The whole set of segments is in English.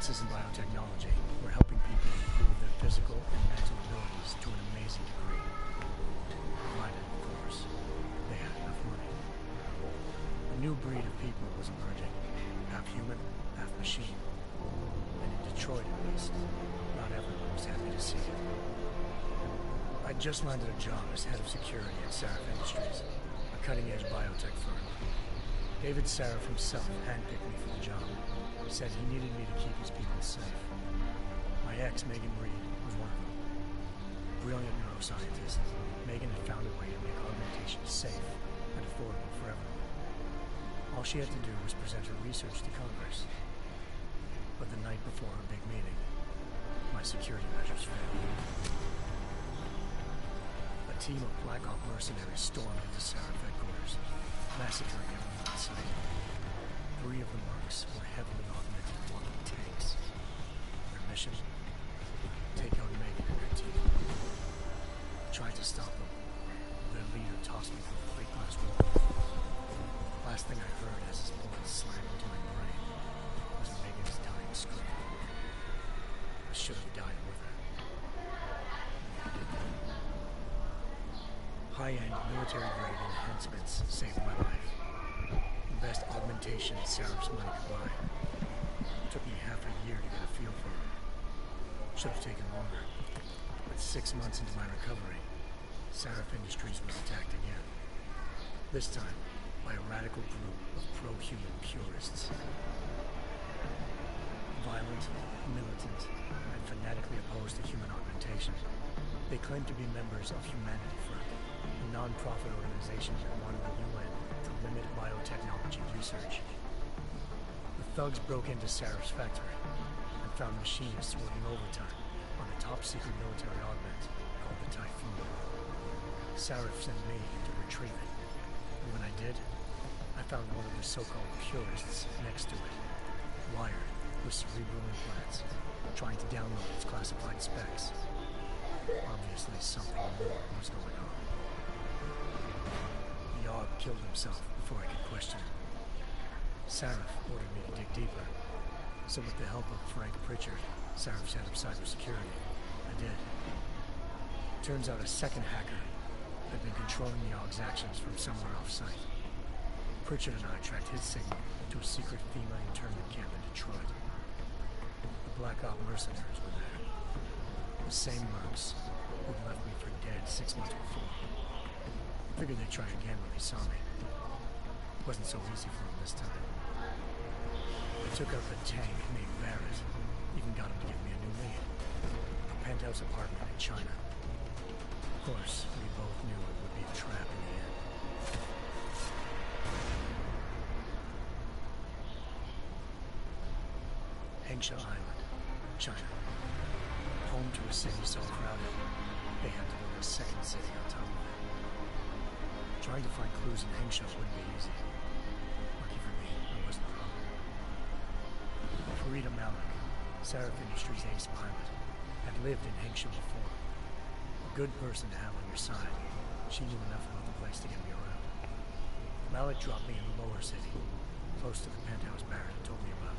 Advances in biotechnology were helping people improve their physical and mental abilities to an amazing degree. Provided, of course, they had enough money. A new breed of people was emerging, half human, half machine. And in Detroit, at least, not everyone was happy to see it. I'd just landed a job as head of security at Sarif Industries, a cutting-edge biotech firm. David Sarif himself handpicked me for the job. Said he needed me to keep his people safe. My ex, Megan Reed, was one of them. Brilliant neuroscientist, Megan had found a way to make augmentation safe and affordable for everyone. All she had to do was present her research to Congress. But the night before her big meeting, my security measures failed. A team of Black Op mercenaries stormed into Sarif headquarters, massacring everyone in sight. 3 of the mercs were heavily augmented walking tanks. Their mission? Take out Megan and her team. I tried to stop them. Their leader tossed me through a plate glass wall. Last thing I heard as his bullet slammed into my brain was Megan's dying scream. I should have died with her. I didn't. High-end military-grade enhancements saved my life. The best augmentation Sarif's money could buy. It took me half a year to get a feel for her. Should have taken longer. But 6 months into my recovery, Sarif Industries was attacked again. This time, by a radical group of pro-human purists. Violent, militant, and fanatically opposed to human augmentation. They claimed to be members of Humanity Front, a non-profit organization that wanted the UN to limit biotechnology research. The thugs broke into Sarif's factory and found machinists working overtime on a top-secret military augment called the Typhoon. Sarif sent me to retrieve it, and when I did, I found one of the so-called purists next to it, wired with cerebral implants, trying to download its classified specs. Obviously, something more was going on. The AUG killed himself before I could question him. Sarif ordered me to dig deeper, so with the help of Frank Pritchard, Sarif's head of cybersecurity, I did. Turns out a second hacker had been controlling the AUG's actions from somewhere off-site. Pritchard and I tracked his signal to a secret FEMA internment camp in Detroit. The Black Op mercenaries were there. The same mercs who'd left me for dead 6 months before. Figured they'd try again when they saw me. It wasn't so easy for them this time. I took out the tank named Barrett. Even got him to give me a new lead. A penthouse apartment in China. Of course, we both knew it would be a trap in the end. Hengsha Island, China. Home to a city so crowded, they had to build a second city on top of it. Trying to find clues in Hengsha wouldn't be easy. Lucky for me, I wasn't wrong. Farida Malik, Sarif Industries' ace pilot, had lived in Hengsha before. A good person to have on your side. She knew enough about the place to get me around. Malik dropped me in the lower city, close to the penthouse Barrett had told me about.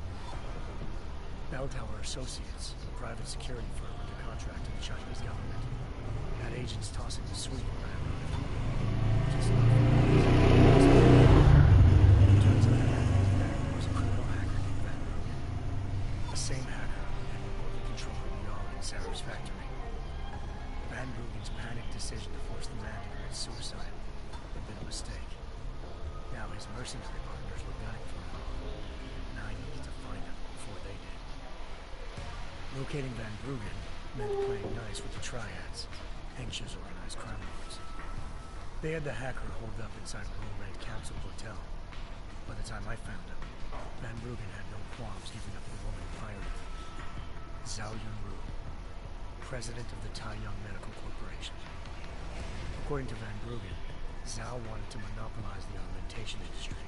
Bell Tower Associates, a private security firm under contract to the Chinese government, had agents tossing the sweep when I arrived. Just turns out there was a criminal hacker named Van Bruggen. The same hacker had remotely controlled the AUG in Sarif's factory. Van Bruggen's panicked decision to force the man to commit suicide had been a mistake. Now his mercenary partners were gunning for him, and I needed to find him before they did. Locating Van Bruggen meant playing nice with the Triads, Hengsha's organized crime lords. They had the hacker holed up inside a low-rent capsule hotel. By the time I found him, Van Bruggen had no qualms giving up the woman who hired him. Zhao Yunru, president of the Taiyang Medical Corporation. According to Van Bruggen, Zhao wanted to monopolize the augmentation industry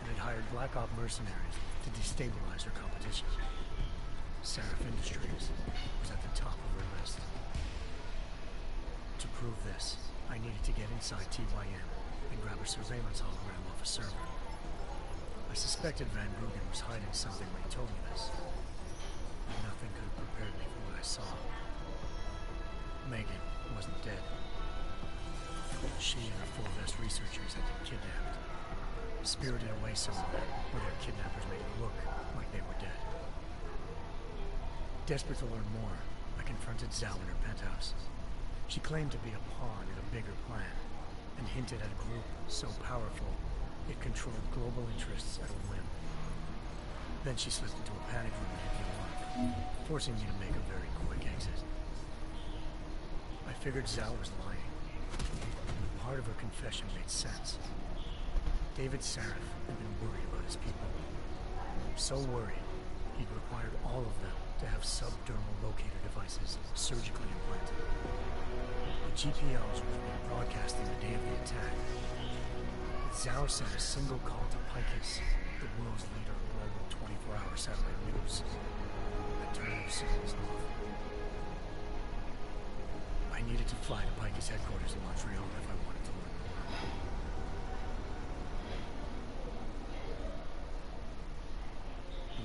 and had hired Black Op mercenaries to destabilize her competition. Sarif Industries was at the top of her list. To prove this, I needed to get inside TYM and grab a surveillance hologram off a server. I suspected Van Bruggen was hiding something when he told me this. Nothing could have prepared me for what I saw. Megan wasn't dead. She and her four best researchers had been kidnapped, spirited away somewhere where their kidnappers made it look like they were dead. Desperate to learn more, I confronted Zhao in her penthouse. She claimed to be a pawn in a bigger plan, and hinted at a group so powerful it controlled global interests at a whim. Then she slipped into a panic room and hit the alarm, forcing me to make a very quick exit. I figured Zhao was lying. Part of her confession made sense. David Sarif had been worried about his people. So worried, he'd required all of them to have subdermal locator devices surgically implanted. The GPLs would have been broadcasting the day of the attack. But Zhao sent a single call to Picus, the world's leader of global 24-hour satellite news, that turned their signals off. I needed to fly to Picus headquarters in Montreal if I wanted to learn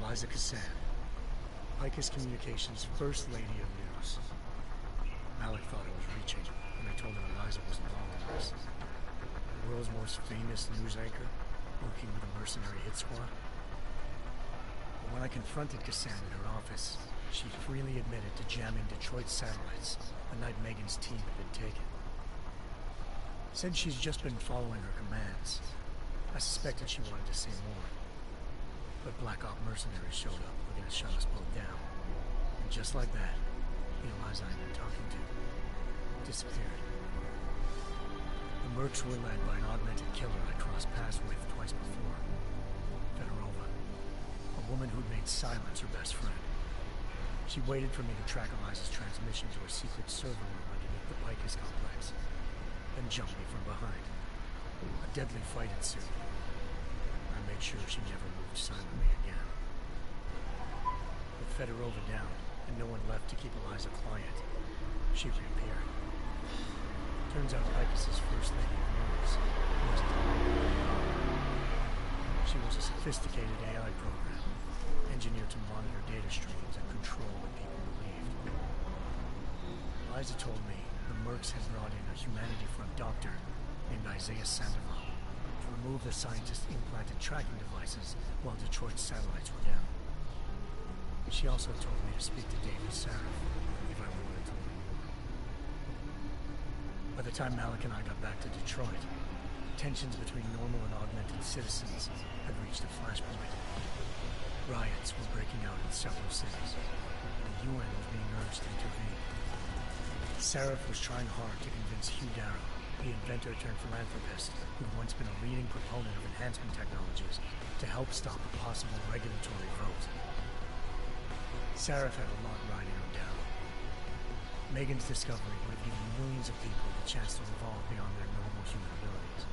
more. Eliza Cassan, Picus Communications' First Lady of News. Malik thought I was reaching when I told him Eliza was involved in this. The world's most famous news anchor, working with a mercenary hit squad. But when I confronted Cassan in her office, she freely admitted to jamming Detroit satellites the night Megan's team had been taken. Said she's just been following her commands. I suspected she wanted to say more. But Black Op mercenaries showed up, looking to shut us both down. And just like that, the Eliza I'd been talking to disappeared. The mercs were led by an augmented killer I crossed paths with twice before. Fedorova, a woman who'd made silence her best friend. She waited for me to track Eliza's transmission to a secret server room underneath the Picus complex, then jumped me from behind. A deadly fight ensued. I made sure she never moved silently again. With Fedorova down, and no one left to keep Eliza quiet, she reappeared. Turns out Picus's first lady of news wasn't alone. She was a sophisticated AI program, engineered to monitor data streams and control what people believed. Eliza told me the mercs had brought in a Humanity Front doctor named Isaiah Sandoval to remove the scientist's implanted tracking devices while Detroit's satellites were down. She also told me to speak to David Sarif if I wanted to learn more. By the time Malik and I got back to Detroit, tensions between normal and augmented citizens had reached a flashpoint. Riots were breaking out in several cities, and the UN was being urged to intervene. Sarif was trying hard to convince Hugh Darrow, the inventor-turned-philanthropist who'd once been a leading proponent of enhancement technologies, to help stop a possible regulatory vote. Sarif had a lot riding on Darrow. Megan's discovery would have given millions of people the chance to evolve beyond their normal human abilities,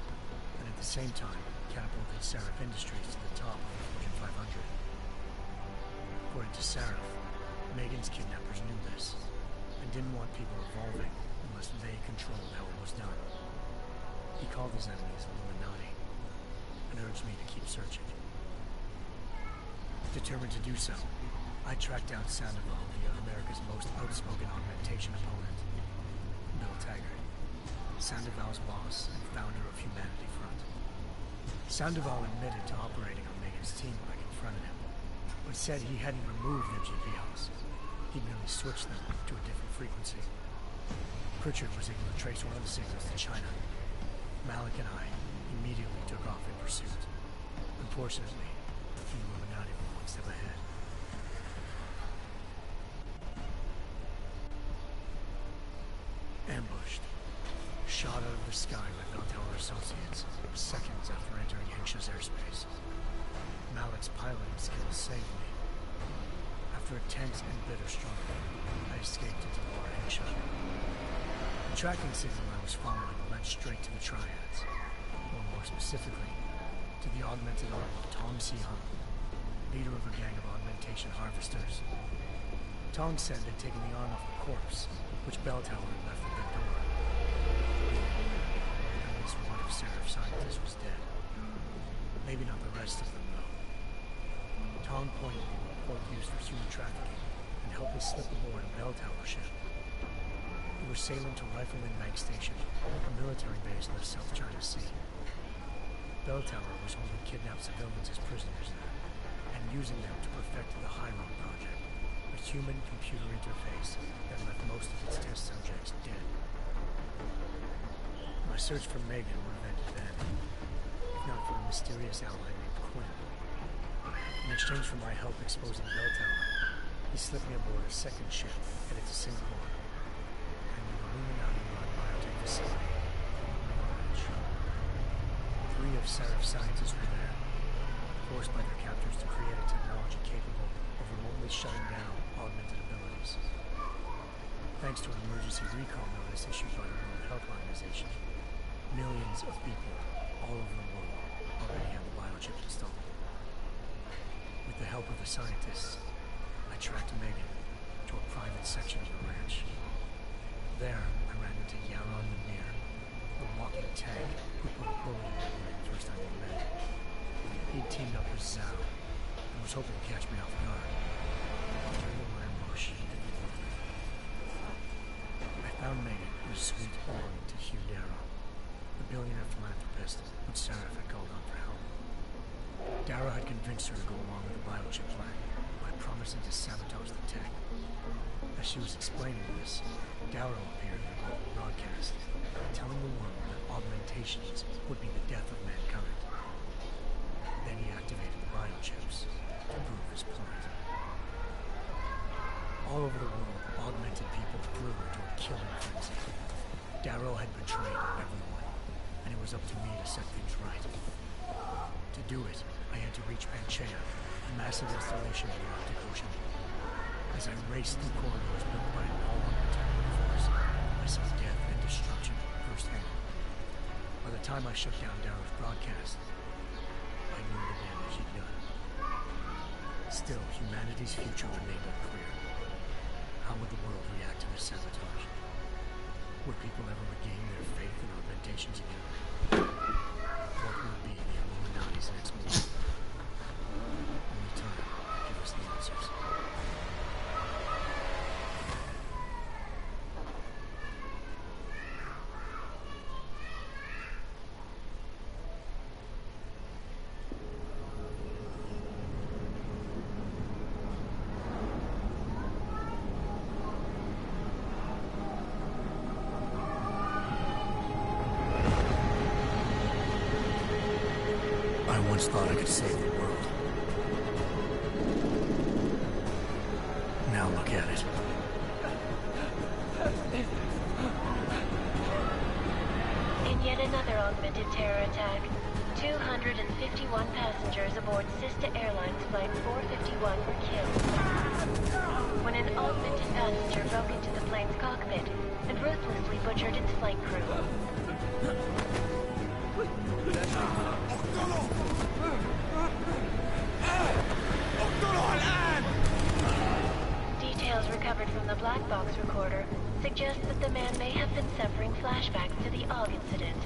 and at the same time catapulted Sarif Industries to the top of the Fortune 500. According to Sarif, Megan's kidnappers knew this, and didn't want people evolving unless they controlled how it was done. He called his enemies Illuminati, and urged me to keep searching. Determined to do so, I tracked down Sandoval via America's most outspoken augmentation opponent, Bill Taggart, Sandoval's boss and founder of Humanity Front. Sandoval admitted to operating on Megan's team when I confronted him, but said he hadn't removed their GPLs. He'd merely switched them to a different frequency. Pritchard was able to trace one of the signals to China. Malik and I immediately took off in pursuit. Unfortunately, the Illuminati were one step ahead. Ambushed. Shot out of the sky by Bell Tower Associates, seconds after entering Hengsha's airspace. Malik's piloting skills saved me. After a tense and bitter struggle, I escaped into Lower Hengsha. The tracking signal I was following led straight to the Triads, or more specifically, to the augmented arm of Tong Si-hun, leader of a gang of augmentation harvesters. Tong said they'd taken the arm off the corpse, which Bell Tower had left at their door. At least one of Sarif's scientists was dead. Maybe not the rest of them, though. Tong pointed to a report used for human trafficking, and helped me slip aboard a bell tower ship. We were sailing to Rifleman Bank Station, a military base in the South China Sea. Bell Tower was holding kidnapped civilians as prisoners and using them to perfect the High Road Project, a human-computer interface that left most of its test subjects dead. My search for Megan would have ended then, if not for a mysterious ally named Quinn. In exchange for my help exposing Bell Tower, he slipped me aboard a second ship headed to Singapore, and an Illuminati-run biotech facility. Three of Sarif's scientists were there, forced by their captors to create a technology capable of remotely shutting down augmented abilities. Thanks to an emergency recall notice issued by the World Health Organization, millions of people all over the world already have the biochip installed. With the help of the scientists, I tracked Megan to a private section of the ranch. There, I ran into Yaron Lemire, the walking tank who put a bullet in me when the first time we met. He'd teamed up with Zhao and was hoping to catch me off guard. During the ambush, I found Megan in a suite belonging to Hugh Darrow, the billionaire philanthropist who Sarif had called on for help. Darrow had convinced her to go along with the biochip plan by promising to sabotage the tech. As she was explaining this, Darrow appeared in a global broadcast, telling the world that augmentations would be the death of mankind. Then he activated the biochips to prove his point. All over the world, augmented people grew into a killing frenzy. Darrow had betrayed everyone, and it was up to me to set things right. To do it, I had to reach Panchea, a massive installation in the Arctic Ocean. As I raced through corridors built by an all-augmented force, I saw death and destruction firsthand. By the time I shut down Darrow's broadcast, I knew the damage he'd done. Still, humanity's future remained unclear. How would the world react to this sabotage? Would people ever regain their faith in augmentations again? What will be the Illuminati's next move? Only time will give us the answers. I once thought I could save the world. Now look at it. In yet another augmented terror attack, 251 passengers aboard sister airlines Flight 451 were killed. When an augmented passenger broke into the plane's cockpit and ruthlessly butchered its flight crew. Details recovered from the black box recorder suggest that the man may have been suffering flashbacks to the AUG incident.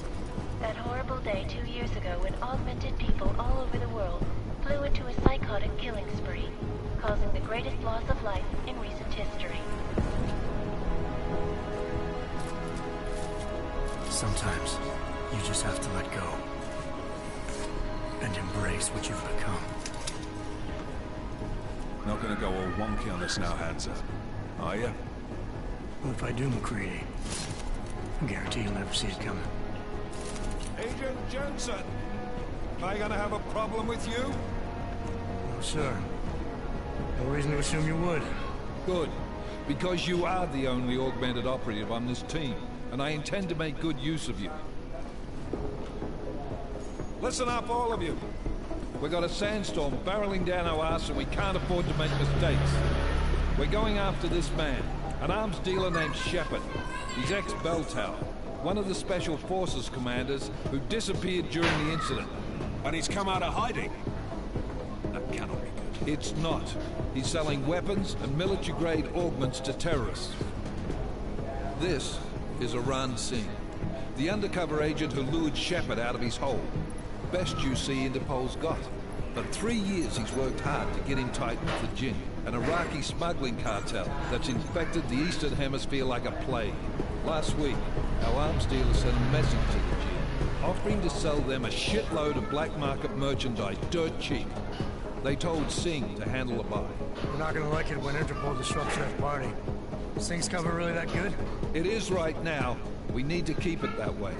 That horrible day 2 years ago when augmented people all over the world flew into a psychotic killing spree, causing the greatest loss of life in recent history. Sometimes you just have to let go and embrace what you've become. Not gonna go all wonky on us now, hands up, are you? Well, if I do, McCready, I guarantee you'll never see it coming. Agent Jensen, am I gonna have a problem with you? No, sir. No reason to assume you would. Good, because you are the only augmented operative on this team, and I intend to make good use of you. Listen up, all of you. We got a sandstorm barreling down our arse and we can't afford to make mistakes. We're going after this man, an arms dealer named Shepard. He's ex-Bell Tower, one of the Special Forces commanders who disappeared during the incident. And he's come out of hiding. That cannot be good. It's not. He's selling weapons and military-grade augments to terrorists. This is Iran Singh, the undercover agent who lured Shepard out of his hole. Best you see Interpol's got. But 3 years he's worked hard to get him tight with the Jinn. an Iraqi smuggling cartel that's infected the Eastern Hemisphere like a plague. Last week, our arms dealer sent a message to the G, offering to sell them a shitload of black market merchandise dirt cheap. They told Singh to handle the buy. We're not gonna like it when Interpol disrupts that party. Is things coming really that good? It is right now. We need to keep it that way.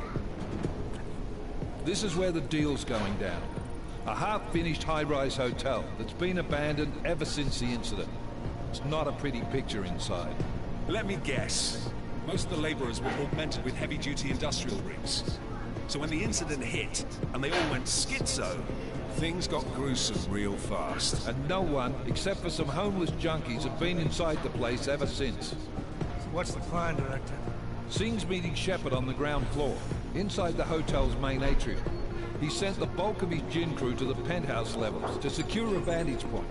This is where the deal's going down. A half-finished high-rise hotel that's been abandoned ever since the incident. It's not a pretty picture inside. Let me guess. Most of the laborers were augmented with heavy-duty industrial rigs. So when the incident hit, and they all went schizo, things got gruesome real fast. And no one, except for some homeless junkies, have been inside the place ever since. So what's the plan, Director? Singh's meeting Shepard on the ground floor, inside the hotel's main atrium. He sent the bulk of his gin crew to the penthouse levels to secure a vantage point.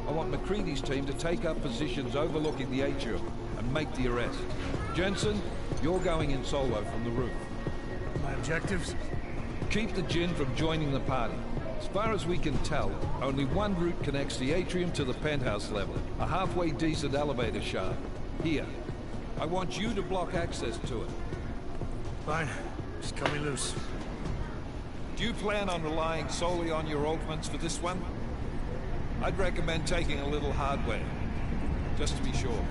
I want McCready's team to take up positions overlooking the atrium and make the arrest. Jensen, you're going in solo from the roof. My objectives? Keep the gin from joining the party. As far as we can tell, only one route connects the atrium to the penthouse level, a halfway decent elevator shaft. Here. I want you to block access to it. Fine. Just cut me loose. Do you plan on relying solely on your augments for this one? I'd recommend taking a little hardware, just to be sure.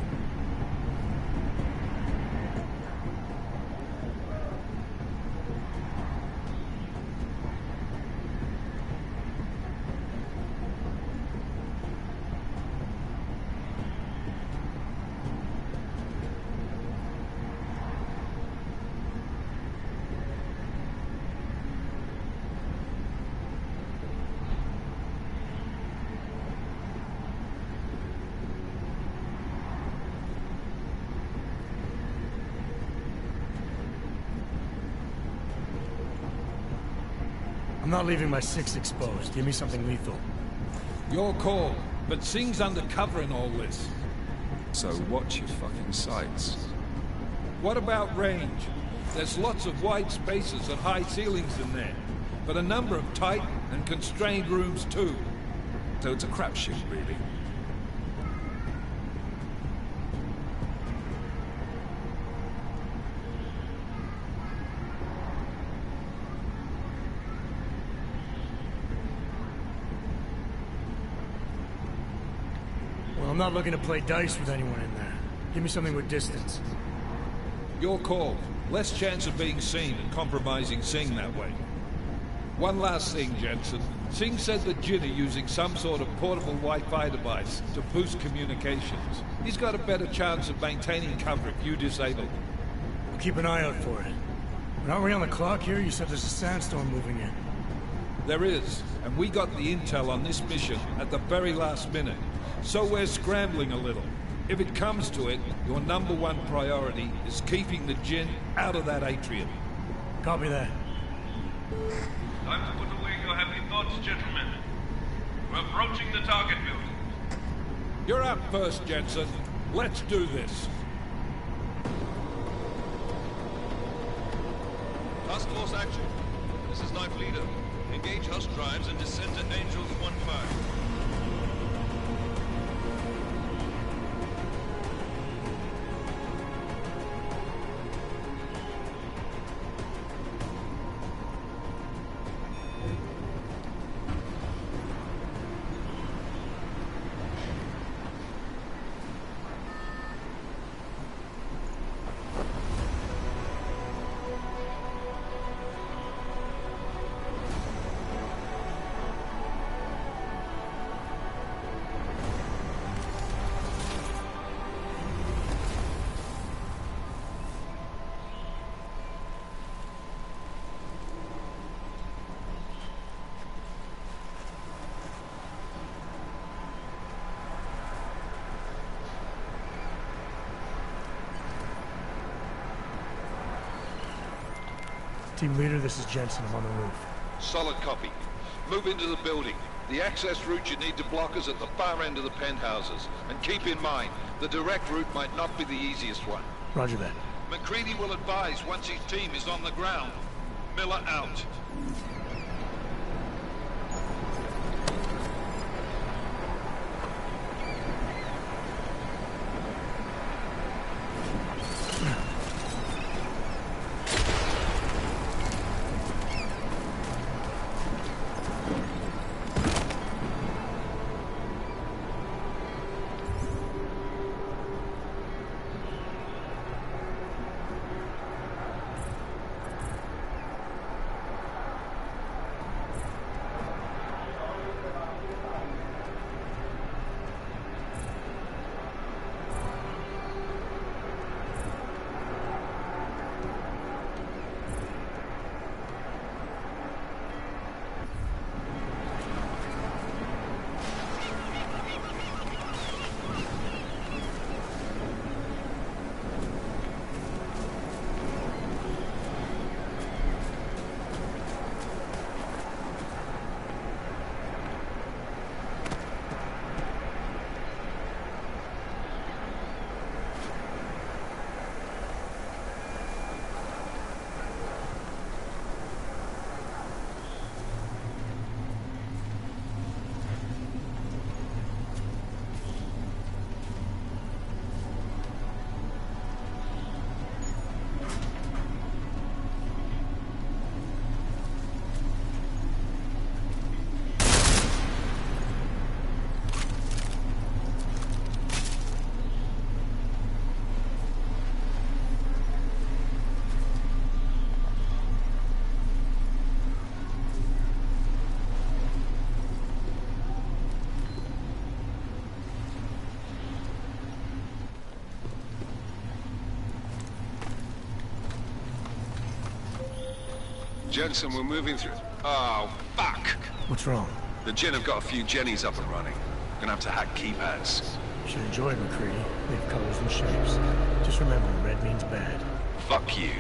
I'm not leaving my 6 exposed. Give me something lethal. Your call, but Singh's undercover in all this. So watch your fucking sights. What about range? There's lots of wide spaces and high ceilings in there, but a number of tight and constrained rooms too. So it's a crapshoot, really. Well, I'm not looking to play dice with anyone in there. Give me something with distance. Your call. Less chance of being seen and compromising Singh that way. One last thing, Jensen. Singh said that Jin are using some sort of portable Wi-Fi device to boost communications. He's got a better chance of maintaining cover if you disable it. We'll keep an eye out for it. But aren't we on the clock here? You said there's a sandstorm moving in. There is, and we got the intel on this mission at the very last minute. So we're scrambling a little. If it comes to it, your #1 priority is keeping the Jinn out of that atrium. Copy that. Time to put away your happy thoughts, gentlemen. We're approaching the target building. You're up first, Jensen. Let's do this. Task Force action. This is Knife Leader. Engage Hush drives and descend to Angels 1-5. Team leader, this is Jensen. I'm on the roof. Solid copy. Move into the building. The access route you need to block is at the far end of the penthouses. And keep in mind, the direct route might not be the easiest one. Roger that. McCready will advise once his team is on the ground. Miller out. Jensen, we're moving through... Oh, fuck! What's wrong? The Gin have got a few Jennies up and running. Gonna have to hack keypads. You should enjoy it, McCready. They have colors and shapes. Just remember, red means bad. Fuck you.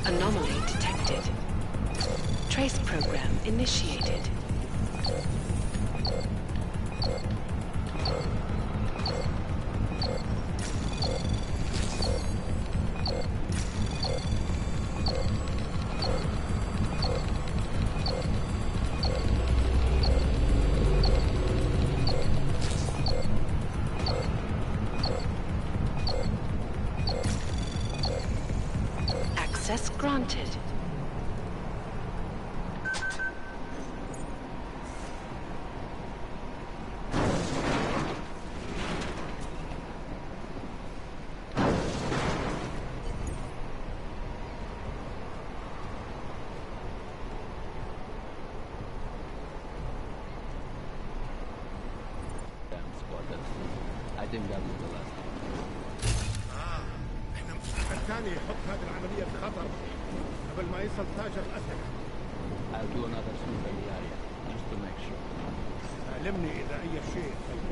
Anomaly detected. Trace program initiated. Access granted. I think that was the last. الثاني يحط هذه العملية في خطر قبل ما يصل تاجر الأسلحة. I'll do another sweep in the area just to make sure. علمني إذا أي شيء خير.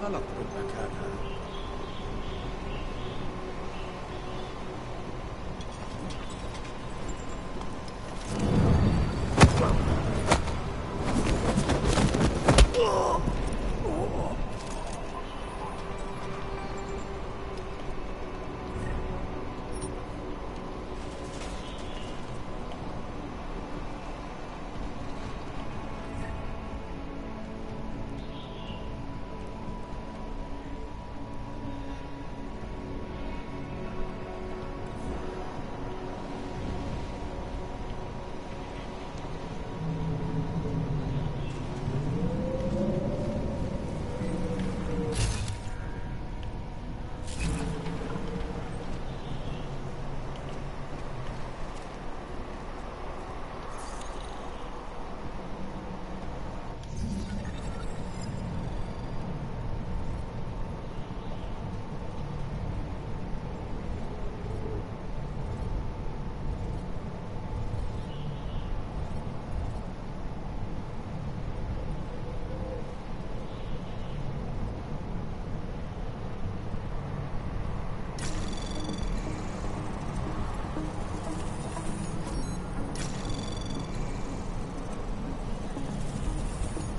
غلط بالمكان هذا.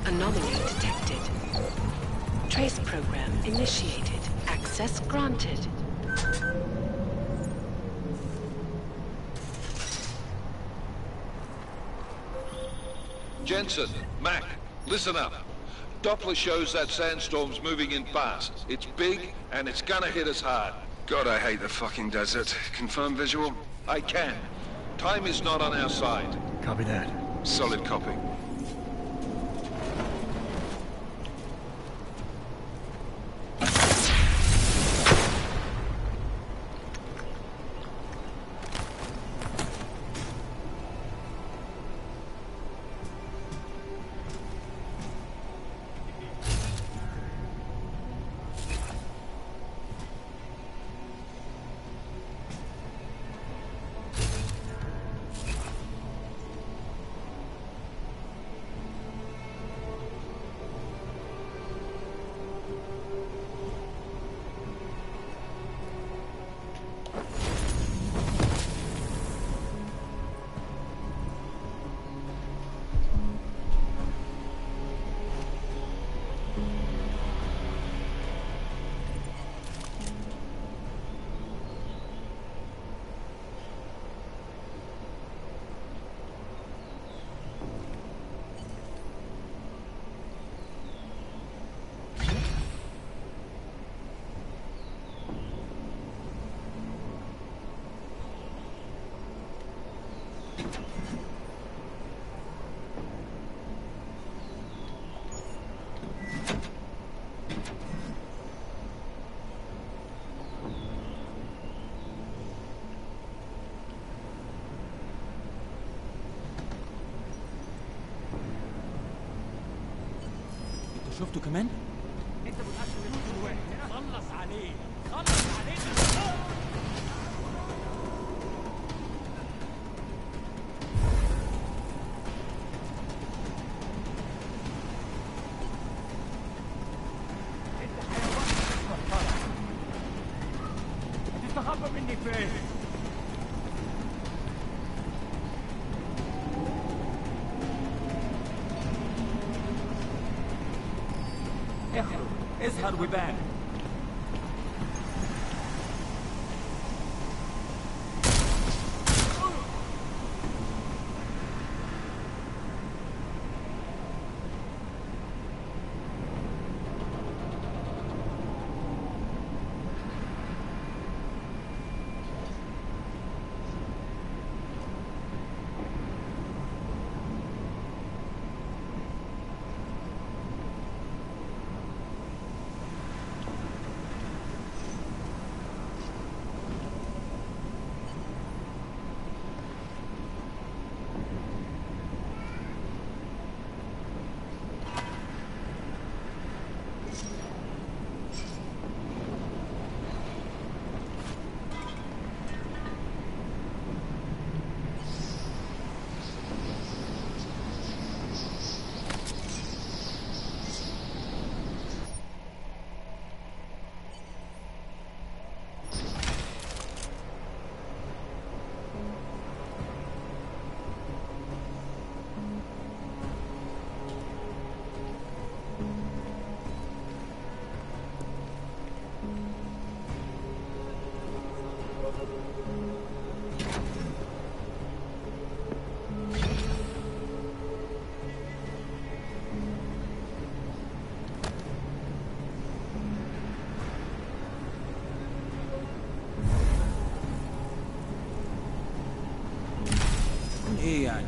Anomaly detected. Trace program initiated. Access granted. Jensen, Mac, listen up. Doppler shows that sandstorm's moving in fast. It's big, and it's gonna hit us hard. God, I hate the fucking desert. Confirm visual? I can. Time is not on our side. Copy that. Solid copy. شفته كمان؟ انت متأكد انه الواحد خلص عليه خلص عليه انت حيوان محترم هتستخبى مني فين؟ اظهر وبان ايه يعني؟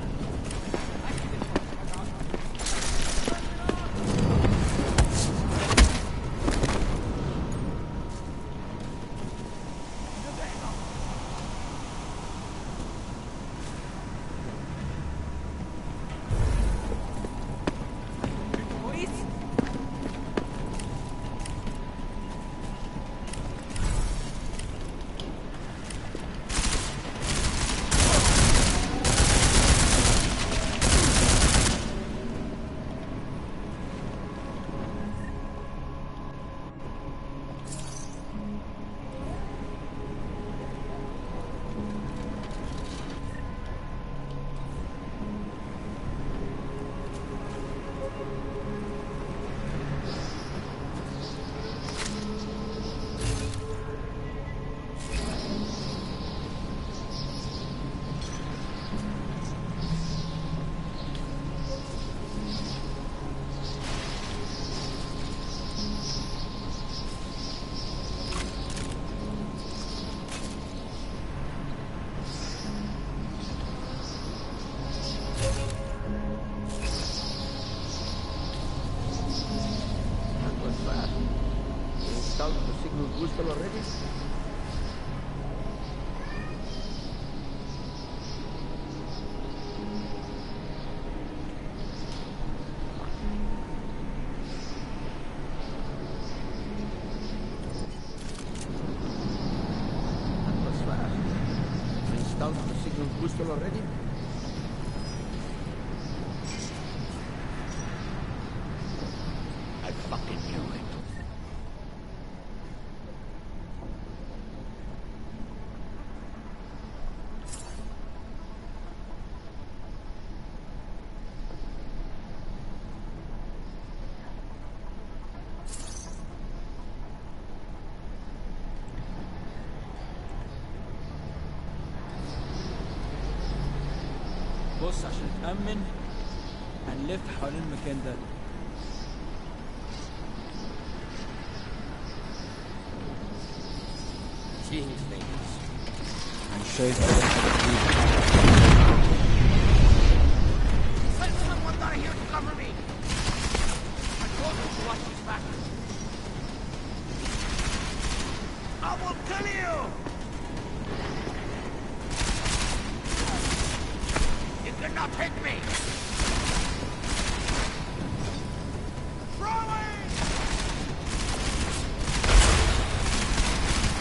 already? Installed the signal booster already? I fucking knew it. بص عشان تأمن هنلف حوالين المكان ده. I'm sure it's better for Send someone down here to cover me! I told you to watch this back. I will kill you! You cannot hit me! Throwing!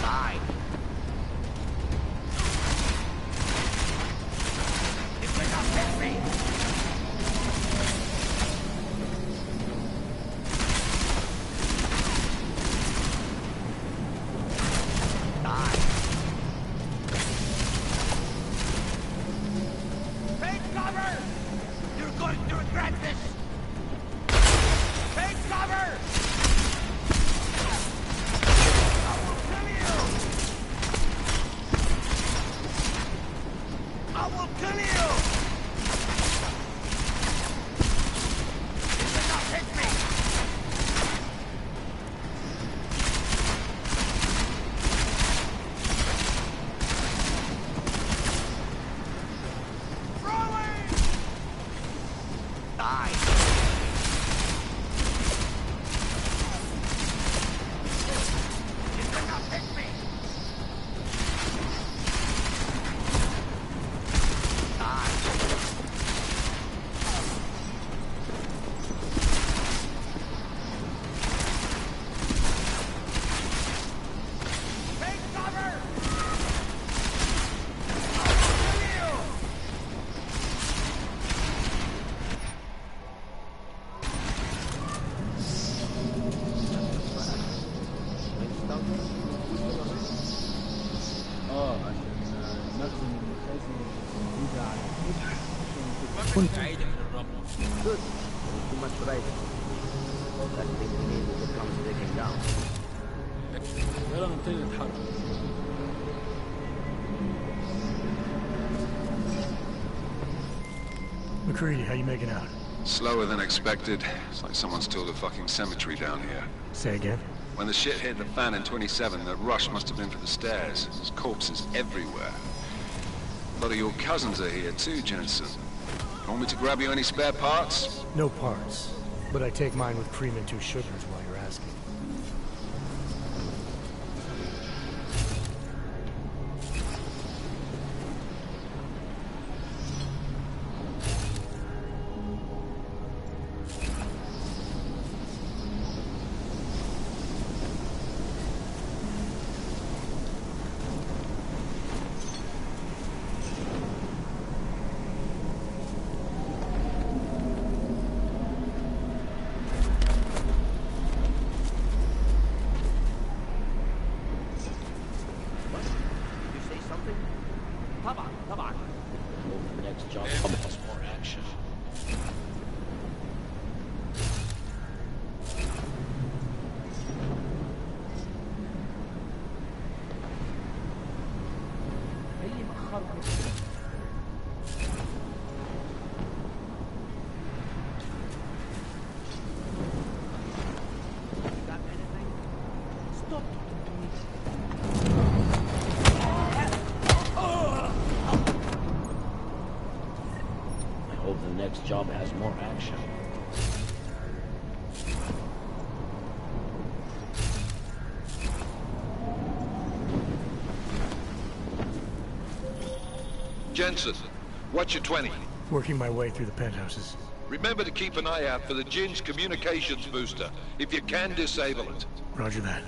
Die! You cannot hit me! Die! Take cover! You're going to regret this! Take cover! I will kill you! I will kill you! You cannot hit me! Throwing! Die! You cannot hit me! Die! Take cover! I will kill you! عشان نخزن المخازن الجديدة على الكل بعيدة من الرملة. Good. Too much riding. That thing we need will come digging down. يلا نبتدي نتحرك. McCready, how you making out? Slower than expected. It's like someone's tilled a fucking cemetery down here. Say again? When the shit hit the fan in 27, the rush must have been for the stairs. There's corpses everywhere. A lot of your cousins are here too, Jensen. Want me to grab you any spare parts? No parts. But I take mine with cream and 2 sugars while you're asking. Next job has more action. Jensen, what's your 20? Working my way through the penthouses. Remember to keep an eye out for the Jin's communications booster. If you can, disable it. Roger that.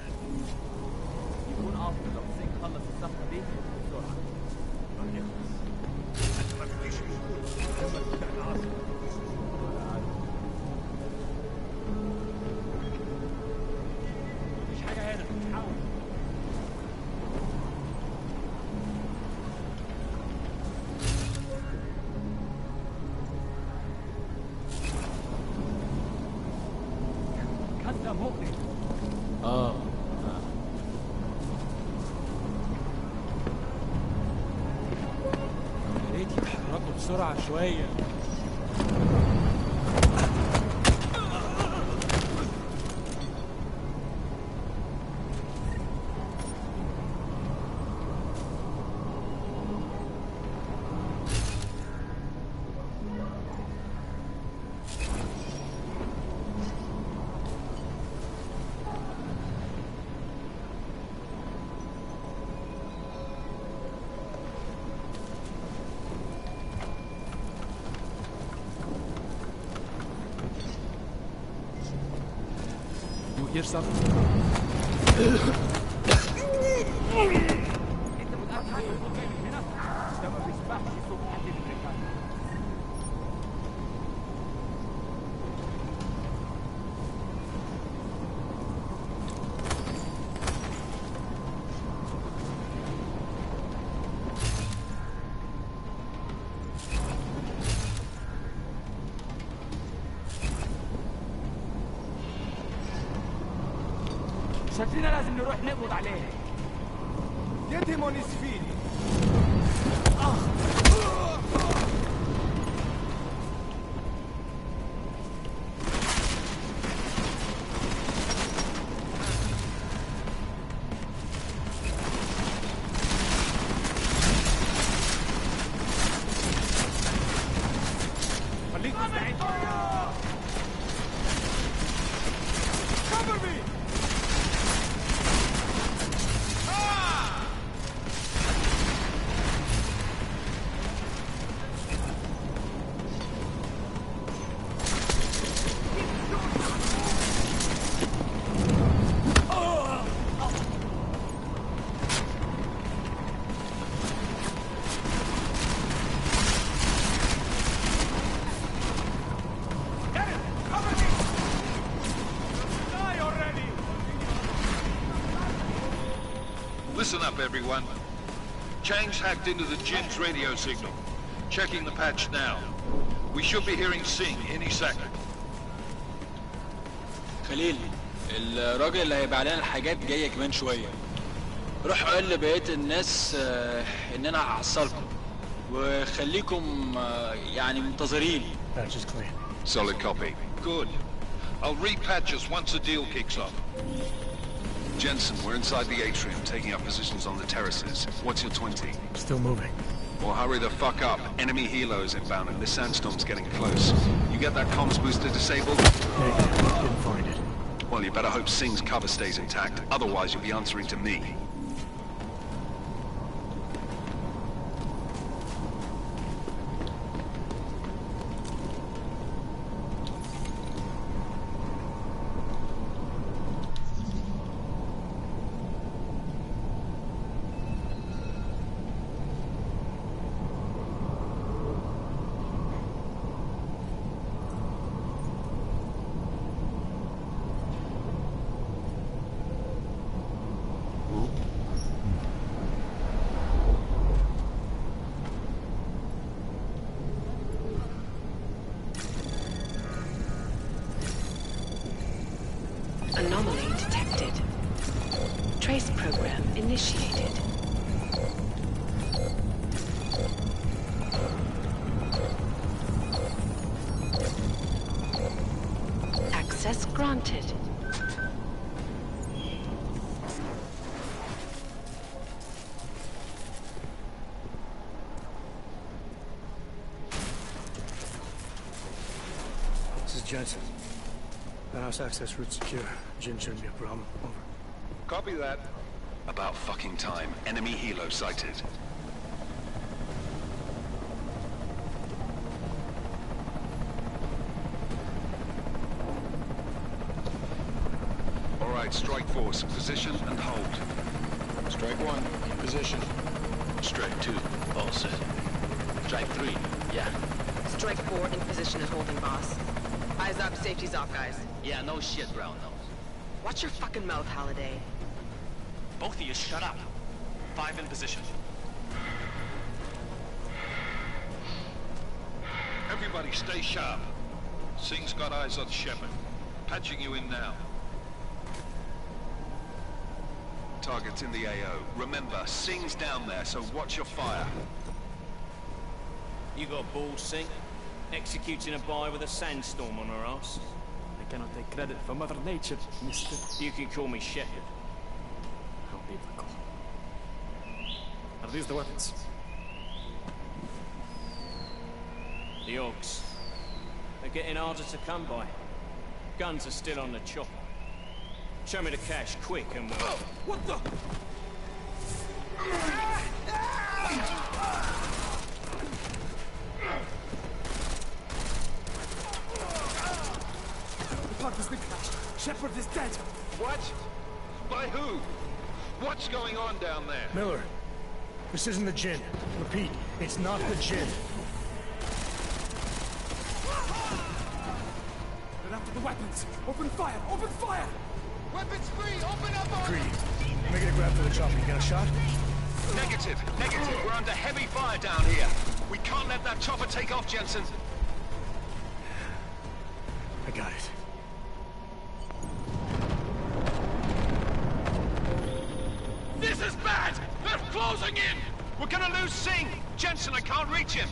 بسرعة شوية. Hear something? شكلنا لازم نروح نقبض عليه. يتم نسفين. خليك مستعد. Cover me. Listen up, everyone. Chang's hacked into the Jin's radio signal. Checking the patch now. We should be hearing Singh any second. خليل، الراجل اللي هيبيع لنا الحاجات جاي كمان شوية. روح قول لبقية الناس إن أنا هحصلكم وخليكم يعني منتظرين. Patch is clean. Solid copy. Good. I'll repatch us once the deal kicks off. Jensen, we're inside the atrium, taking up positions on the terraces. What's your 20? Still moving. Well, hurry the fuck up. Enemy helos inbound and this sandstorm's getting close. You get that comms booster disabled? Negative. Didn't find it. Well, you better hope Singh's cover stays intact. Otherwise, you'll be answering to me. Anomaly detected. Trace program initiated. Access granted. This is Jensen. Penthouse access route secure. Jin shouldn't be a problem. Over. Copy that. About fucking time. Enemy helo sighted. right, Strike Force, position and hold. Strike 1, in position. Strike 2, all set. Strike 3, yeah. Strike 4, in position and holding, boss. Eyes up, safety's off, guys. Yeah, no shit, brown nose. Watch your fucking mouth, Holiday. Both of you shut up. 5 in position. Everybody stay sharp. Singh's got eyes on Shepard. Patching you in now. Target's in the AO. Remember, Singh's down there, so watch your fire. You got balls, Singh? Executing a buy with a sandstorm on her ass? I cannot take credit for Mother Nature, mister. You can call me Shepard. How biblical. Are these the weapons? The Ogs. They're getting harder to come by. Guns are still on the chopper. Show me the cash, quick, and we'll... What the? The park has been crashed. Shepard is dead. What? By who? What's going on down there? Miller, this isn't the Jinn. Repeat, it's not the Jinn. They're after the weapons. Open fire! Open fire! Weapons free! Open up on Greedy. Make it a grab for the chopper. You got a shot? Negative. We're under heavy fire down here. We can't let that chopper take off, Jensen. I got it. This is bad! They're closing in! We're gonna lose Singh! Jensen, I can't reach him!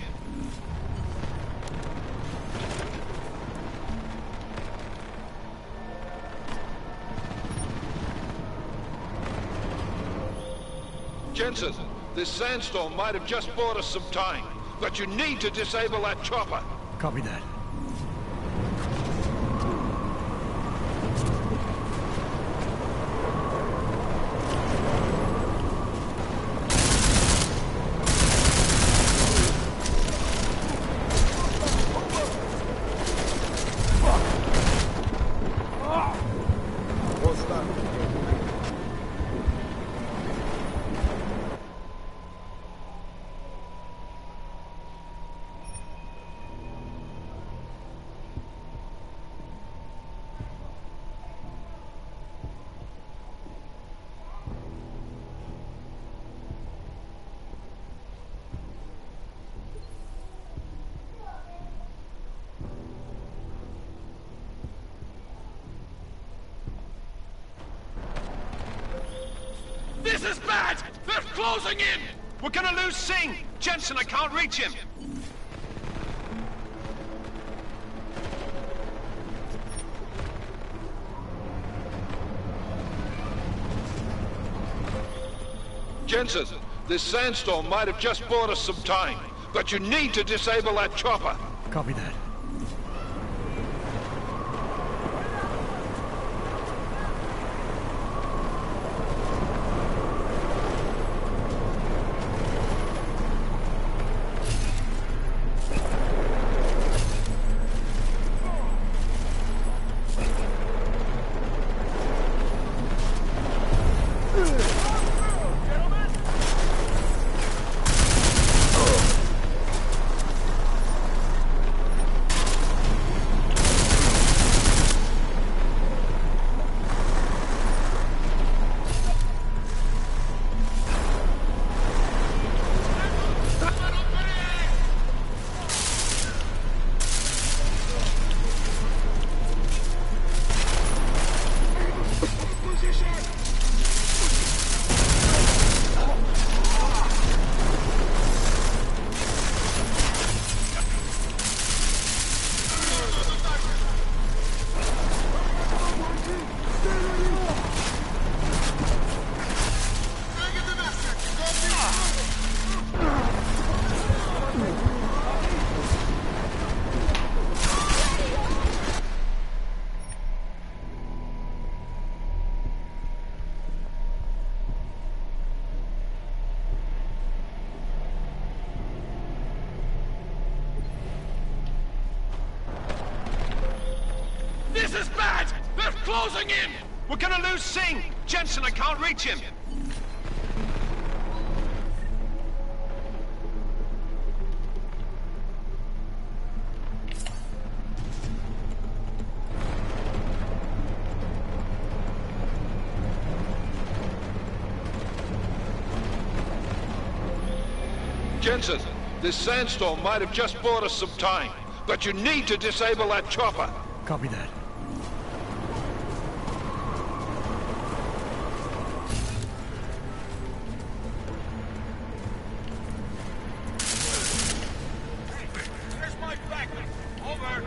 Jensen, this sandstorm might have just bought us some time, but you need to disable that chopper. Copy that. This is bad! They're closing in! We're gonna lose Singh! Jensen, I can't reach him! Jensen, this sandstorm might have just bought us some time, but you need to disable that chopper. Copy that. This is bad! They're closing in! We're gonna lose Singh! Jensen, I can't reach him! Jensen, this sandstorm might have just bought us some time, but you need to disable that chopper. Copy that. Where's my back? Over!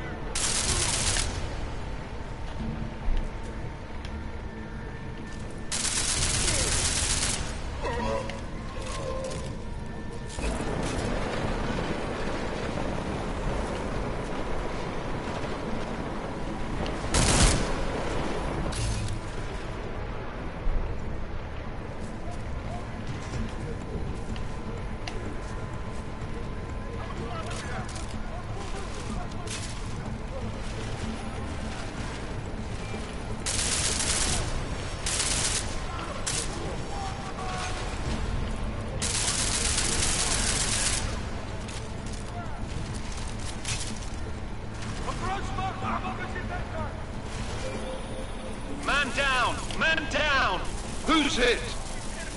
Man down! Man down! Who's hit?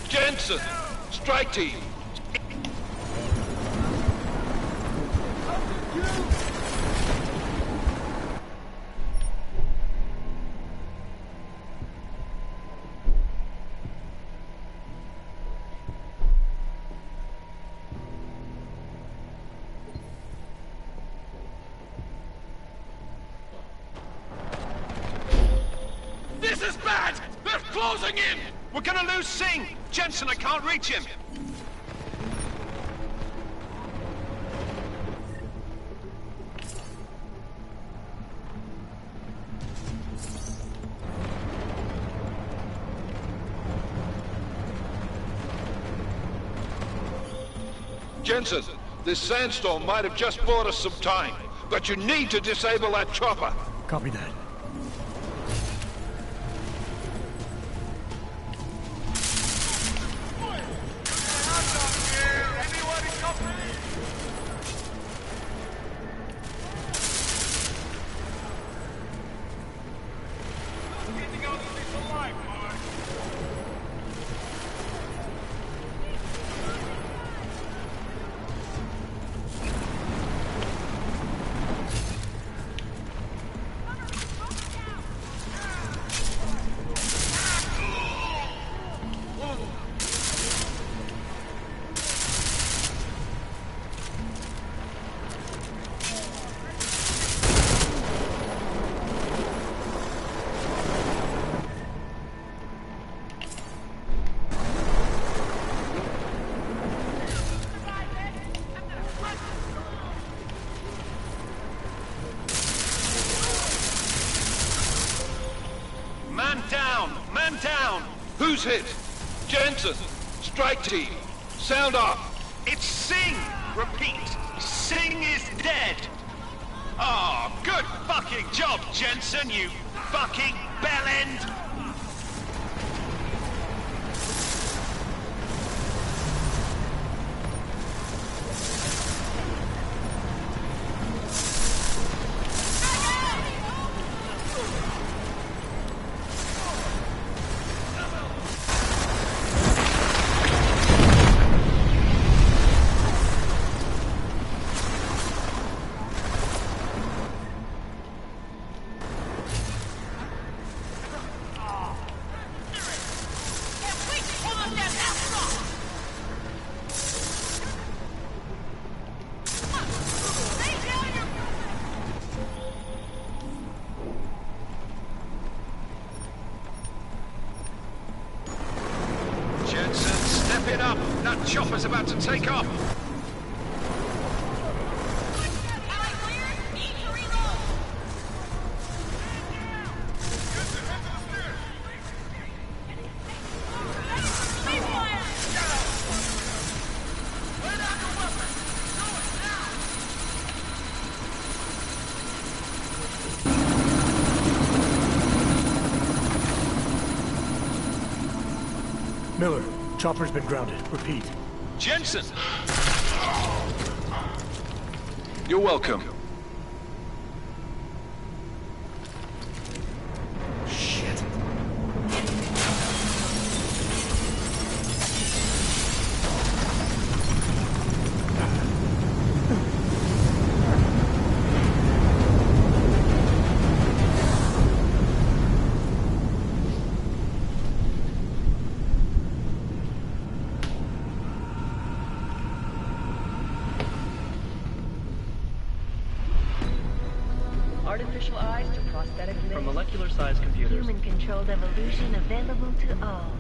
Jensen! Strike team! This is bad! They're closing in! We're gonna lose Singh! Jensen, I can't reach him! Jensen, this sandstorm might have just bought us some time, but you need to disable that chopper. Copy that. Man down! Who's hit? Jensen! Strike team! Sound off! It's Singh! Repeat, Singh is dead! Oh, good fucking job, Jensen, you fucking bellend! Step it up! That chopper's about to take off! Miller, chopper's been grounded. Repeat. Jensen! You're welcome. Shit. Artificial eyes to prosthetic limbs. From molecular-sized computers. Human-controlled evolution available to all.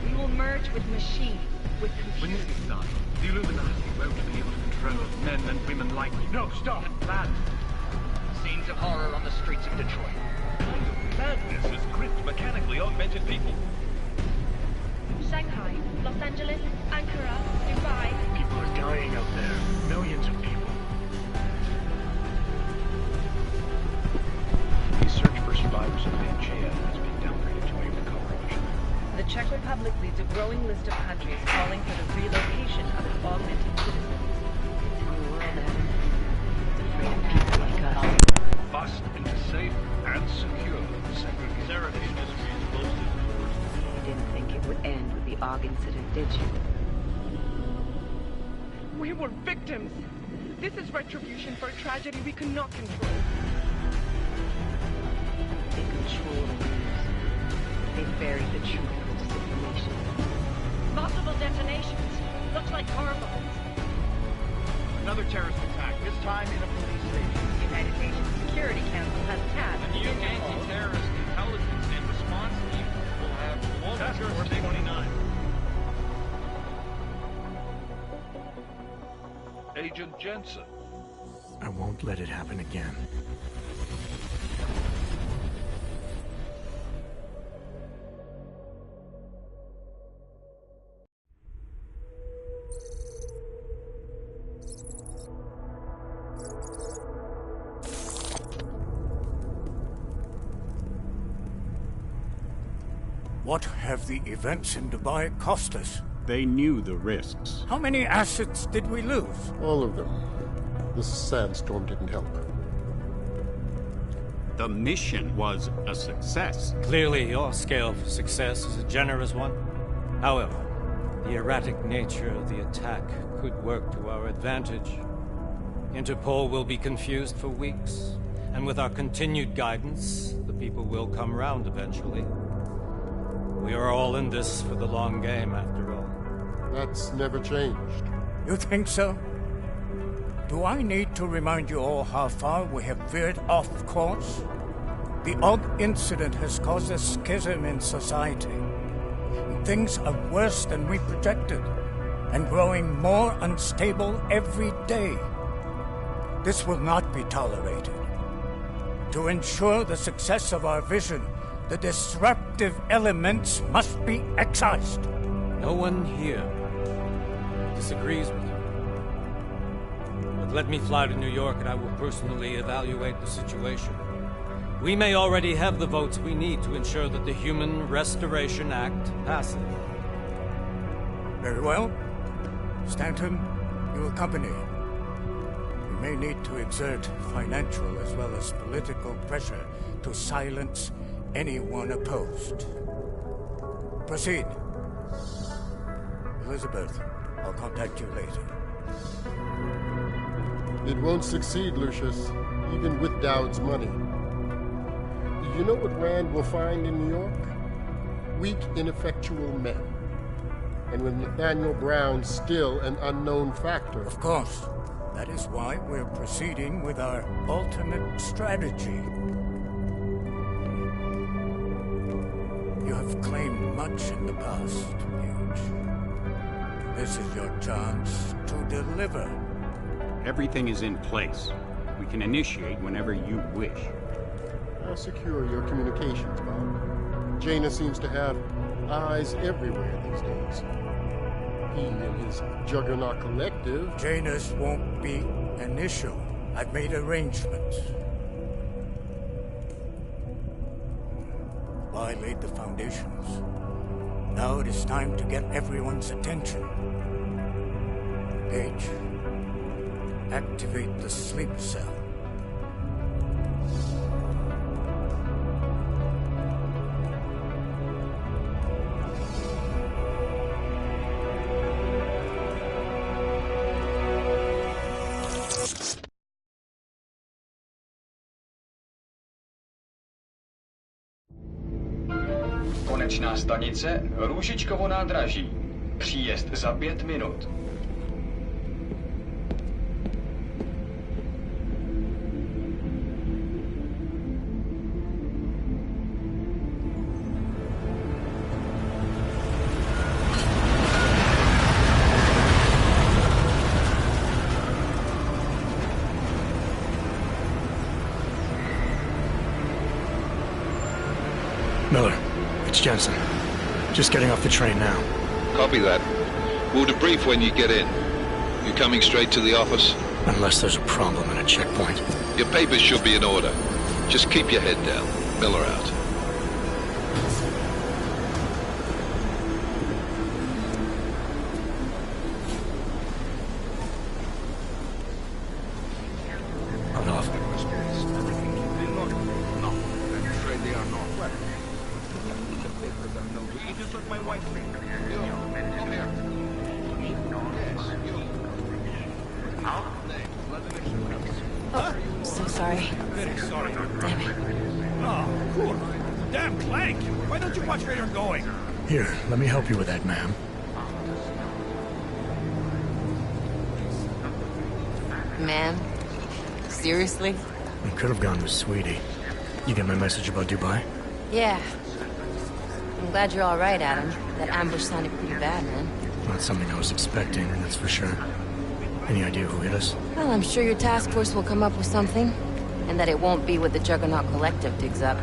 We will merge with machines, with When computers. this is done, the Illuminati won't be able to control men and women like me. No, stop! Bad. Scenes of horror on the streets of Detroit. Madness has gripped mechanically augmented people. Shanghai, Los Angeles, Ankara, Dubai. People are dying out there. Millions of people. The search for survivors of Pangaea has been downgraded to a recovery mission. The Czech Republic leads a growing list of countries calling for the relocation of its augmented citizens. It's a new world, Adam. It's afraid of people like us. Bust into safe and secure segregation. Sarah Industries boasted. You didn't think it would end with the AUG incident, did you? We were victims. This is retribution for a tragedy we could not control. They control the news. They buried the truth with disinformation. Multiple detonations. Looks like car bombs. Another terrorist attack, this time in a police station. The United Nations Security Council has tasked The new anti-terrorist intelligence and response team will have all Task the Force 29. Agent Jensen. I won't let it happen again. What have the events in Dubai cost us? They knew the risks. How many assets did we lose? All of them. This sandstorm didn't help. The mission was a success. Clearly, your scale for success is a generous one. However, the erratic nature of the attack could work to our advantage. Interpol will be confused for weeks, and with our continued guidance, the people will come round eventually. We are all in this for the long game, after all. That's never changed. You think so? Do I need to remind you all how far we have veered off course? The AUG incident has caused a schism in society. Things are worse than we projected, and growing more unstable every day. This will not be tolerated. To ensure the success of our vision, the disruptive elements must be excised. No one here disagrees with you. But let me fly to New York and I will personally evaluate the situation. We may already have the votes we need to ensure that the Human Restoration Act passes. Very well. Stanton, you accompany. We may need to exert financial as well as political pressure to silence anyone opposed. Proceed. Elizabeth, I'll contact you later. It won't succeed, Lucius, even with Dowd's money. You know what Rand will find in New York? Weak, ineffectual men. And with Nathaniel Brown still an unknown factor. Of course. That is why we're proceeding with our alternate strategy. You have claimed much in the past, Huge. This is your chance to deliver. Everything is in place. We can initiate whenever you wish. How secure your communications, Bob? Jaina seems to have eyes everywhere these days. He and his Juggernaut Collective... Jaina's won't be an issue. I've made arrangements. I laid the foundations. Now it is time to get everyone's attention. Page, activate the sleep cell. Konečná stanice Růžičkovo nádraží. Příjezd za 5 minut. Miller, it's Jensen. Just getting off the train now. Copy that. We'll debrief when you get in. You coming straight to the office? Unless there's a problem at a checkpoint. Your papers should be in order. Just keep your head down. Miller out. I'm off. So sorry. Very sorry. Damn it. Oh, cool. Damn Clank! Why don't you watch where you're going? Here, let me help you with that, ma'am. Man? Seriously? I could have gone with Sweetie. You get my message about Dubai? Yeah. I'm glad you're all right, Adam. That ambush sounded pretty bad, man. Not something I was expecting, that's for sure. Any idea who hit us? Well, I'm sure your task force will come up with something. And that it won't be what the Juggernaut Collective digs up.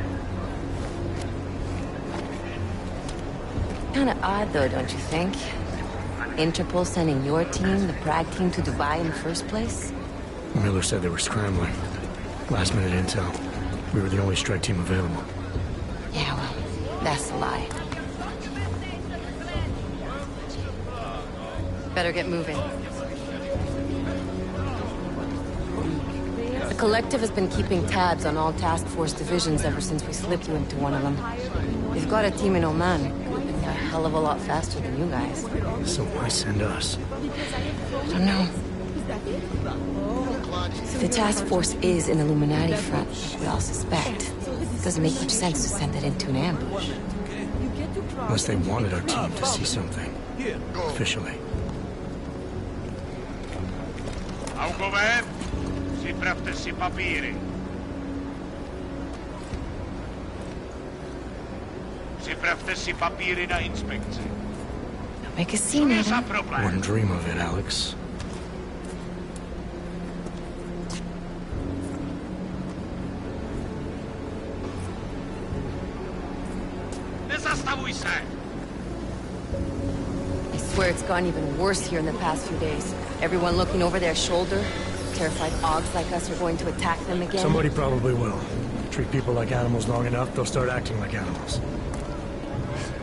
Kinda odd, though, don't you think? Interpol sending your team, the Prague team, to Dubai in the first place? Miller said they were scrambling. Last minute intel. We were the only strike team available. Yeah, well, that's a lie. Better get moving. The Collective has been keeping tabs on all task force divisions ever since we slipped you into one of them. They've got a team in Oman. They're a hell of a lot faster than you guys. So why send us? I don't know. If the task force is an Illuminati front, we all suspect, it doesn't make much sense to send it into an ambush. Unless they wanted our team to see something. Officially. Augover, připravte si papíry. Připravte si papíry na inspekci. Don't make a scene, Adam. Wouldn't dream of it, Alex. Nezastavuj se! I swear it's gotten even worse here in the past few days. Everyone looking over their shoulder. Terrified Augs like us are going to attack them again. Somebody probably will. Treat people like animals long enough, they'll start acting like animals.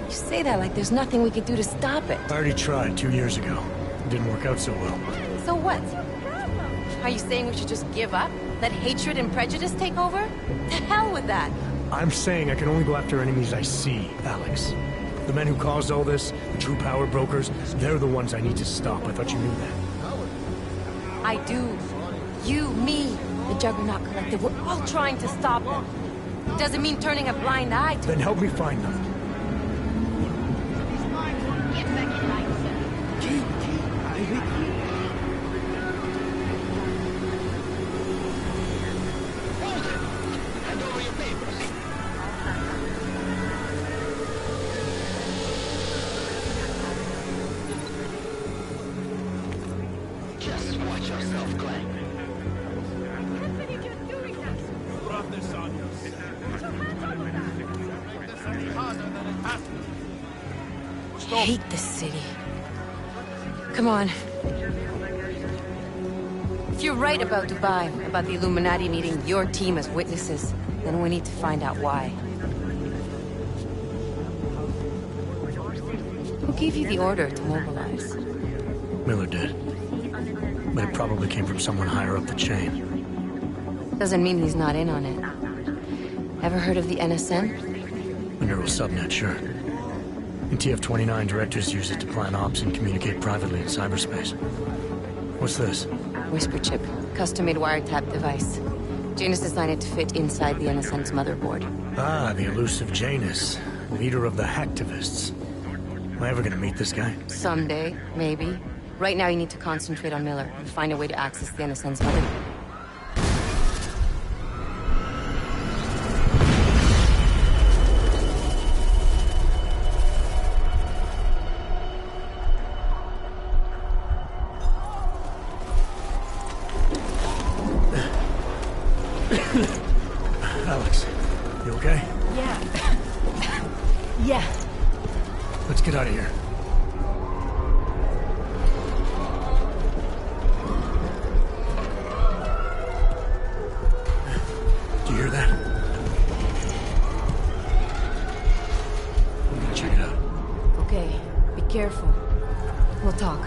You say that like there's nothing we could do to stop it. I already tried 2 years ago. It didn't work out so well. So what? Are you saying we should just give up? Let hatred and prejudice take over? To hell with that! I'm saying I can only go after enemies I see, Alex. The men who caused all this, the true power brokers, they're the ones I need to stop. I thought you knew that. I do. You, me, the Juggernaut Collective, we're all trying to stop them. Doesn't mean turning a blind eye to Then help me find them. Just watch yourself, Clank. I hate this city. Come on. If you're right about Dubai, about the Illuminati needing your team as witnesses, then we need to find out why. gave you the order to mobilize? Miller did. But it probably came from someone higher up the chain. Doesn't mean he's not in on it. Ever heard of the NSN? The neural subnet, sure. In TF-29, directors use it to plan ops and communicate privately in cyberspace. What's this? Whisper chip. Custom-made wiretap device. Janus designed it to fit inside the NSN's motherboard. Ah, the elusive Janus. Leader of the hacktivists. Am I ever gonna meet this guy? Someday, maybe. Right now you need to concentrate on Miller and find a way to access the NSN's motherboard. Alex, you okay? Yeah. Yeah. Let's get out of here. Do you hear that? I'm gonna check it out. Okay, be careful. We'll talk.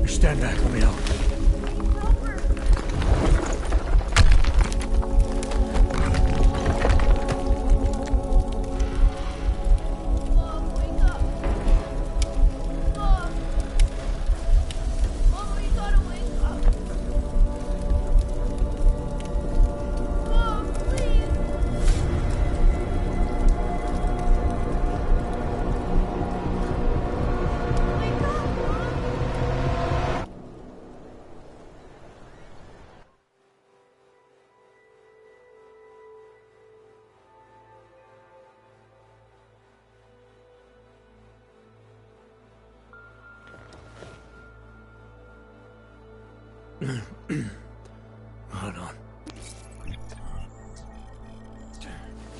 Stand back, let me help. Hold on.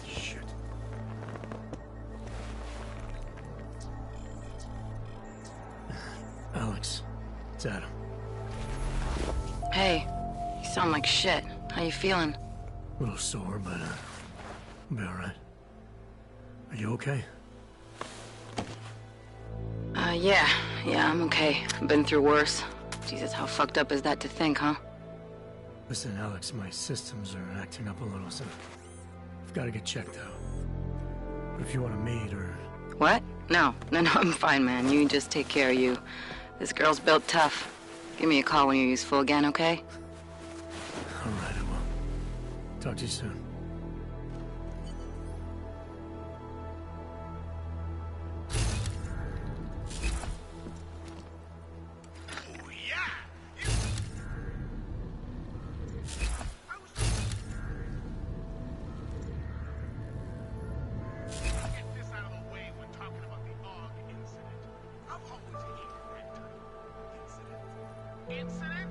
Shit. Alex, it's Adam. Hey, you sound like shit. How you feeling? A little sore, but I'll be alright. Are you okay? Yeah, I'm okay. I've been through worse. Jesus, how fucked up is that to think, huh? Listen, Alex, my systems are acting up a little, so I've got to get checked out. But if you want to meet or... What? No, I'm fine, man. You just take care of you. This girl's built tough. Give me a call when you're useful again, okay? All right, I will. Talk to you soon. Incident?